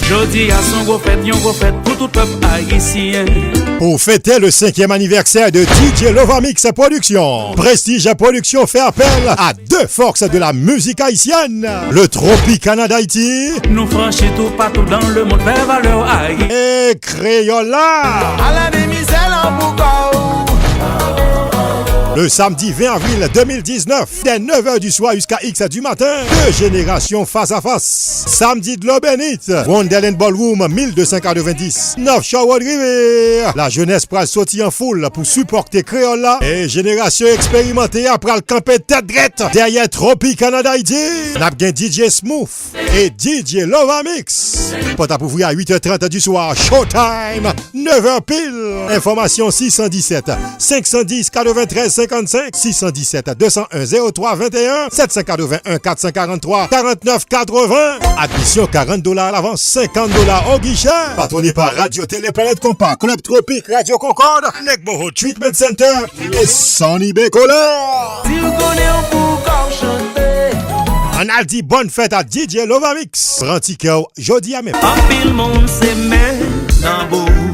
Jodi a son gros fête pour tout peuple haïtien. Pour fêter le 5e anniversaire de DJ Lovamix Productions, Prestige Production fait appel à deux forces de la musique haïtienne, le Tropicana d'Haïti, nous franchissons tout partout dans le monde vers valeur haï. Et Crayola. À la démiselle en Boucau. Le samedi 20 avril 2019, dès 9h du soir jusqu'à X du matin, deux générations face à face. Samedi de l'Obenite, Wonderland Ballroom 1290, North Shore River. La jeunesse pral sorti en foule pour supporter Crayola et génération expérimentée après le camper tête drette derrière Tropicana d'Haïti. N'a bien DJ Smooth et DJ Lovamix. Porte à pouvoir à 8h30 du soir, showtime, 9h pile. Information 617 510 93 55 617 201 03 21 781 443 49 80. Admission $40 à l'avance, $50 au guichet. Patronné par Radio Télé Planète Compas, Club Tropique, Radio Concorde, Nekboro Treatment Center et Sonny Bécola. Si vous connaissez un pour chanter. On a dit bonne fête à DJ Lovamix. Prends ticket, jeudi à même. En pile monde s'aimait dans beau.